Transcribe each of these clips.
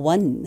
1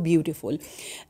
beautiful.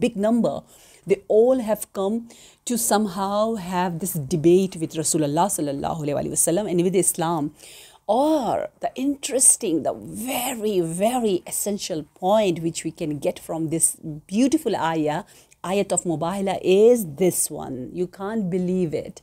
big number, they all have come to somehow have this debate with Rasulullah sallallahu alaihi wasallam and with Islam. Or the interesting, the very, very essential point which we can get from this beautiful ayat of Mubahila is this one. You can't believe it.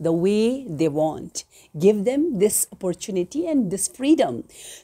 the way they want, give them this opportunity and this freedom.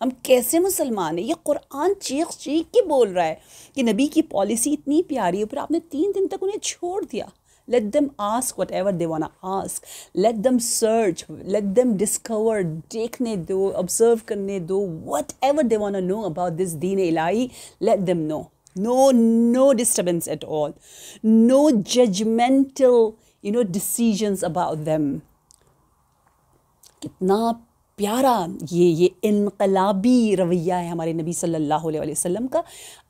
ہم کیسے مسلمان ہیں؟ یہ قرآن چیخ چیخ کے بول رہا ہے کہ نبی کی پالیسی اتنی پیاری ہے، پھر آپ نے 3 دن تک انہیں چھوڑ دیا. Let them ask whatever they want to ask. Let them search. Let them discover. دیکھنے دو، observe کرنے دو. Whatever they want to know about this دین الہی, let them know. No disturbance at all. No judgmental, decisions about them. کتنا پیارا یہ انقلابی رویہ ہے ہمارے نبی صلی اللہ علیہ وسلم کا.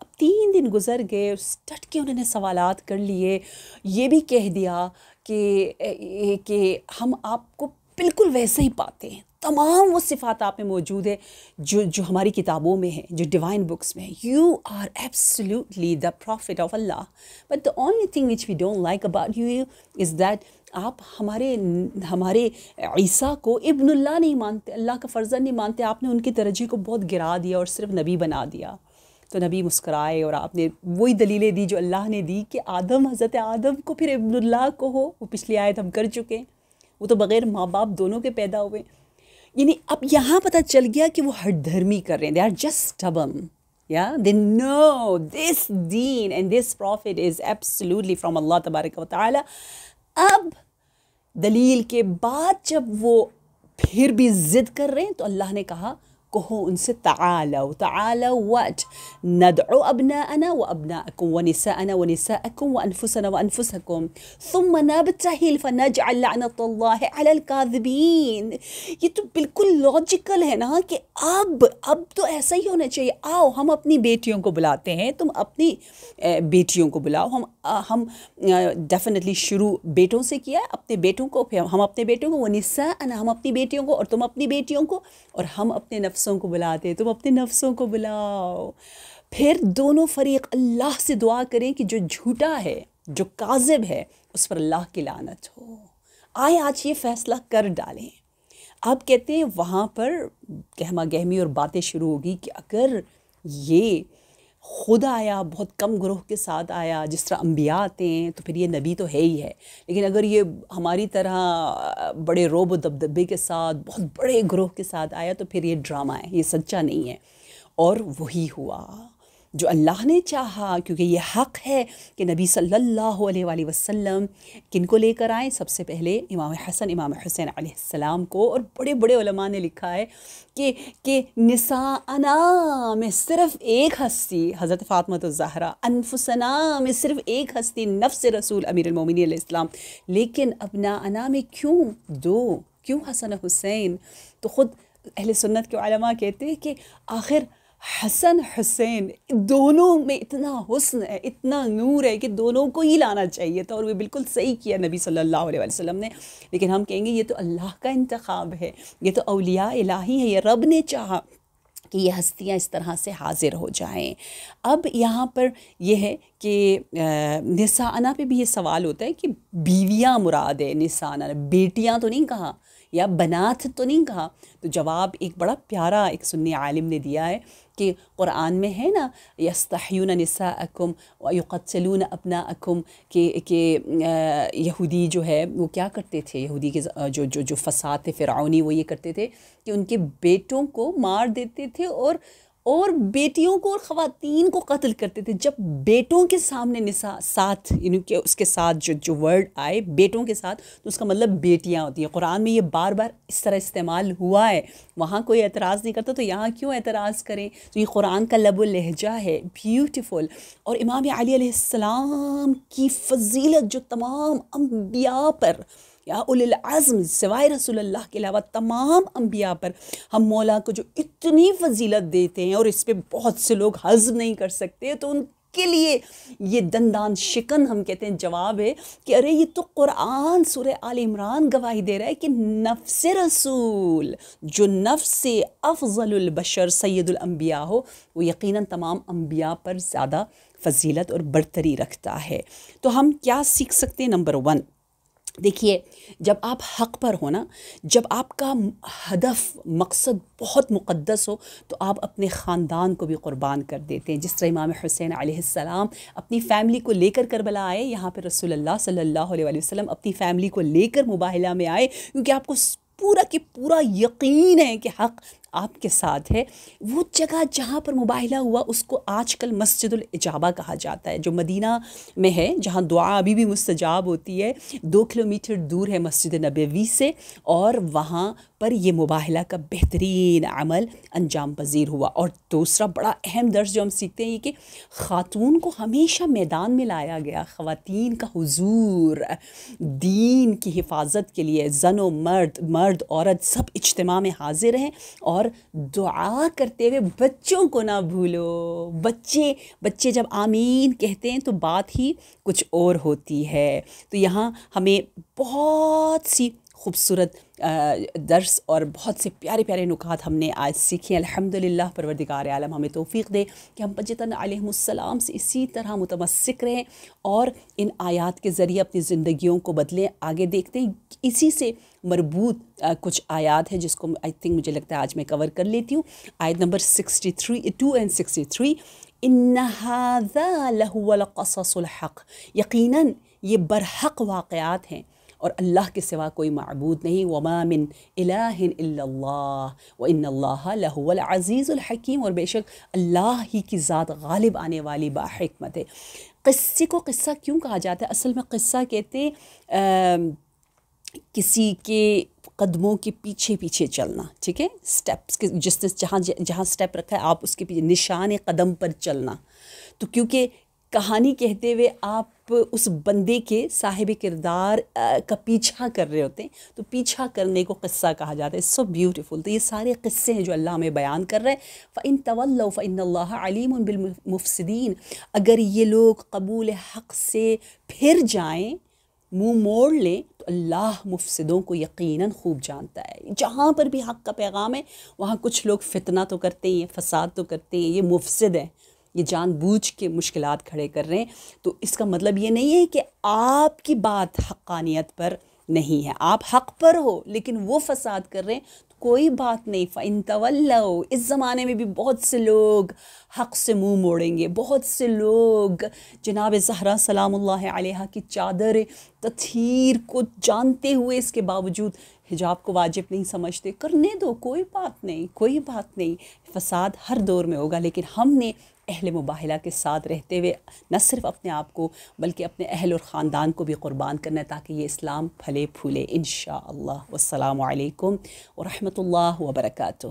اب 3 دن گزر گئے، ڈٹ کے انہوں نے سوالات کر لیے، یہ بھی کہہ دیا کہ ہم آپ کو بالکل ویسے ہی پاتے ہیں، تمام وہ صفات آپ میں موجود ہے جو ہماری کتابوں میں ہیں، جو ڈیوائن بکس میں ہیں. You are absolutely the prophet of Allah. But the only thing which we don't like about you is that آپ ہمارے عیسیٰ کو ابن اللہ نہیں مانتے، اللہ کا فرزند نہیں مانتے. آپ نے ان کے درجے کو بہت گرا دیا اور صرف نبی بنا دیا. تو نبی مسکرائے اور آپ نے وہی دلیلیں دی جو اللہ نے دی کہ حضرت آدم کو پھر ابن اللہ کو ہو. وہ پچھلی آیت ہم کر چکے ہیں، وہ تو بغیر ماں باپ دونوں کے پیدا ہوئے. یعنی اب یہاں پتہ چل گیا کہ وہ ہٹ دھرمی کر رہے ہیں. They are just stubborn. Yeah, they know this deen and this prophet is absolutely from Allah تبارک و تعالی. اب دلیل کے بعد جب وہ پھر بھی ضد کر رہے ہیں تو اللہ نے کہا کہو ان سے تعالوا what ندعو ابناءنا وابناءکم ونساءنا ونساءکم وانفسنا وانفسکم ثم نبتہل فنجعل لعنت اللہ علی الکاذبین. یہ تو بالکل لاجیکل ہے نا کہ اب تو ایسا ہی ہونا چاہیے. آؤ ہم اپنی بیٹیوں کو بلاتے ہیں، تم اپنی بیٹیوں کو بلاؤ. ہم ڈیفینیٹلی شروع بیٹوں سے کیا ہے، اپنے بیٹوں کو، پھر ہم اپنے بیٹوں کو، ونساءنا ہم اپنی بیٹیوں کو، اور تم اپنی بیٹیوں کو، اور ہم اپنے نفسوں کو بلاتے، تم اپنے نفسوں کو بلاؤ. پھر دونوں فریق اللہ سے دعا کریں کہ جو جھوٹا ہے، جو کاذب ہے، اس پر اللہ کی لعنت ہو. آئے آج یہ فیصلہ کر ڈالیں. اب کہتے ہیں وہاں پر گہما گہمی اور باتیں شروع ہوگی کہ اگر یہ خود آیا، بہت کم گروہ کے ساتھ آیا جس طرح انبیاء آتے ہیں، تو پھر یہ نبی تو ہے ہی ہے. لیکن اگر یہ ہماری طرح بڑے روب و دبدبے کے ساتھ بہت بڑے گروہ کے ساتھ آیا تو پھر یہ ڈرامہ ہے، یہ سچا نہیں ہے. اور وہی ہوا جو اللہ نے چاہا، کیونکہ یہ حق ہے کہ نبی صلی اللہ علیہ وآلہ وسلم کن کو لے کر آئیں. سب سے پہلے امام حسن امام حسین علیہ السلام کو. اور بڑے بڑے علماء نے لکھا ہے کہ نساءنا میں صرف ایک ہستی حضرت فاطمہ الزہرا، انفسنا میں صرف ایک ہستی نفس رسول امیر المومنین علیہ السلام. لیکن ابناءنا میں کیوں حسن حسین؟ تو خود اہل سنت کے علماء کہتے ہیں کہ آخر حسن حسین دونوں میں اتنا حسن ہے، اتنا نور ہے کہ دونوں کو ہی لانا چاہیے تھا. اور وہ بالکل صحیح کیا نبی صلی اللہ علیہ وسلم نے. لیکن ہم کہیں گے یہ تو اللہ کا انتخاب ہے، یہ تو اولیاء الہی ہے، یہ رب نے چاہا کہ یہ ہستیاں اس طرح سے حاضر ہو جائیں. اب یہاں پر یہ ہے کہ نساءنا پہ بھی یہ سوال ہوتا ہے کہ بیویاں مراد ہے. نساءنا بیٹیاں تو نہیں کہا، یا بنات تو نہیں کہا. تو جواب ایک بڑا پیارا ایک سنی عالم نے دیا ہے کہ قرآن میں ہے نا یستحیون نساءکم ویقتلون ابناءکم، کہ یہودی جو ہے وہ کیا کرتے تھے، یہودی کے جو فساد تھے فرعونی، وہ یہ کرتے تھے کہ ان کے بیٹوں کو مار دیتے تھے اور بیٹیوں کو اور خواتین کو قتل کرتے تھے. جب بیٹوں کے سامنے نساء ساتھ، یعنی کہ اس کے ساتھ جو ورڈ آئے بیٹوں کے ساتھ، تو اس کا مطلب بیٹیاں ہوتی ہیں. قرآن میں یہ بار بار اس طرح استعمال ہوا ہے. وہاں کوئی اعتراض نہیں کرتا تو یہاں کیوں اعتراض کریں؟ تو یہ قرآن کا لب و لہجہ ہے، بیوٹیفل. اور امام علی علیہ السلام کی فضیلت جو تمام انبیاء پر، یا اولی العزم سوائے رسول اللہ کے علاوہ تمام انبیاء پر، ہم مولا کو جو اتنی فضیلت دیتے ہیں اور اس پہ بہت سے لوگ ہضم نہیں کر سکتے، تو ان کے لیے یہ دندان شکن ہم کہتے ہیں جواب ہے کہ ارے یہ تو قرآن سورہ آل عمران گواہی دے رہا ہے کہ نفس رسول، جو نفس افضل البشر سید الانبیاء ہو، وہ یقیناً تمام انبیاء پر زیادہ فضیلت اور برتری رکھتا ہے. تو ہم کیا سیکھ سکتے ہیں؟ نمبر 1، دیکھیے جب آپ حق پر ہو نا، جب آپ کا ہدف مقصد بہت مقدس ہو، تو آپ اپنے خاندان کو بھی قربان کر دیتے ہیں. جس طرح امام حسین علیہ السلام اپنی فیملی کو لے کر کربلا آئے، یہاں پہ رسول اللہ صلی اللہ علیہ وسلم اپنی فیملی کو لے کر مباہلہ میں آئے، کیونکہ آپ کو پورا کہ پورا یقین ہے کہ حق آپ کے ساتھ ہے. وہ جگہ جہاں پر مباہلہ ہوا اس کو آج کل مسجد الاجابہ کہا جاتا ہے، جو مدینہ میں ہے، جہاں دعا ابھی بھی مستجاب ہوتی ہے. 2 کلومیٹر دور ہے مسجد نبوی سے، اور وہاں پر یہ مباہلہ کا بہترین عمل انجام پذیر ہوا. اور دوسرا بڑا اہم درس جو ہم سیکھتے ہیں کہ خاتون کو ہمیشہ میدان میں لایا گیا. خواتین کا حضور دین کی حفاظت کے لیے، زن و مرد عورت سب اجتماع میں حاضر ہیں. اور دعا کرتے ہوئے بچوں کو نہ بھولو. بچے جب آمین کہتے ہیں تو بات ہی کچھ اور ہوتی ہے. تو یہاں ہمیں بہت سی خوبصورت درس اور بہت سے پیارے پیارے نکات ہم نے آج سیکھے. الحمدللہ پروردگار عالم ہمیں توفیق دے کہ ہم پنجتن علیہم السلام سے اسی طرح متمسک رہیں اور ان آیات کے ذریعے اپنی زندگیوں کو بدلیں. آگے دیکھتے ہیں اسی سے مربوط کچھ آیات ہے جس کو مجھے لگتا ہے آج میں کور کر لیتی ہوں. آیت نمبر 2 and 63. ان ھذا لہو القصص الحق، یقیناً یہ برحق واقعات ہیں اور اللہ کے سوا کوئی معبود نہیں. وما من الہ الا اللہ وان اللہ لہو العزیز الحکیم، اور بے شک اللہ ہی کی ذات غالب آنے والی باحکمت ہے. قصے کو قصہ کیوں کہا جاتا ہے؟ اصل میں قصہ کہتے کسی کے قدموں کے پیچھے پیچھے چلنا، ٹھیک ہے، سٹیپس کے جہاں سٹیپ رکھا ہے آپ اس کے پیچھے نشان قدم پر چلنا. تو کیونکہ کہانی کہتے ہوئے آپ اس بندے کے صاحب کردار کا پیچھا کر رہے ہوتے ہیں، تو پیچھا کرنے کو قصہ کہا جاتا ہے. So beautiful. تو یہ سارے قصے ہیں جو اللہ ہمیں بیان کر رہے ہیں. فَإِن تَوَلَّوْا فَإِنَّ اللَّهَ عَلِيمٌ بِالْمُفْسِدِينَ، اگر یہ لوگ قبول حق سے پھر جائیں، منہ موڑ لیں، تو اللہ مفسدوں کو یقیناً خوب جانتا ہے. جہاں پر بھی حق کا پیغام ہے وہاں کچھ لوگ فتنہ تو کرتے ہیں، فساد تو کرتے ہیں، یہ مفسد ہیں، یہ جان بوجھ کے مشکلات کھڑے کر رہے ہیں. تو اس کا مطلب یہ نہیں ہے کہ آپ کی بات حقانیت پر نہیں ہے، آپ حق پر ہو لیکن وہ فساد کر رہے ہیں، کوئی بات نہیں. فَإِن تَوَلَّوْا، اس زمانے میں بھی بہت سے لوگ حق سے منہ موڑیں گے. بہت سے لوگ جناب زہرا سلام اللہ علیہا کی چادر تطہیر کو جانتے ہوئے اس کے باوجود حجاب کو واجب نہیں سمجھتے. کرنے دو، کوئی بات نہیں، کوئی بات نہیں. فساد ہر دور میں ہوگا، لیکن ہم نے اہل مباہلہ کے ساتھ رہتے ہوئے نہ صرف اپنے آپ کو بلکہ اپنے اہل اور خاندان کو بھی قربان کرنا ہے تاکہ یہ اسلام پھلے پھولے انشاءاللہ. والسلام علیکم ورحمۃ اللہ وبرکاتہ.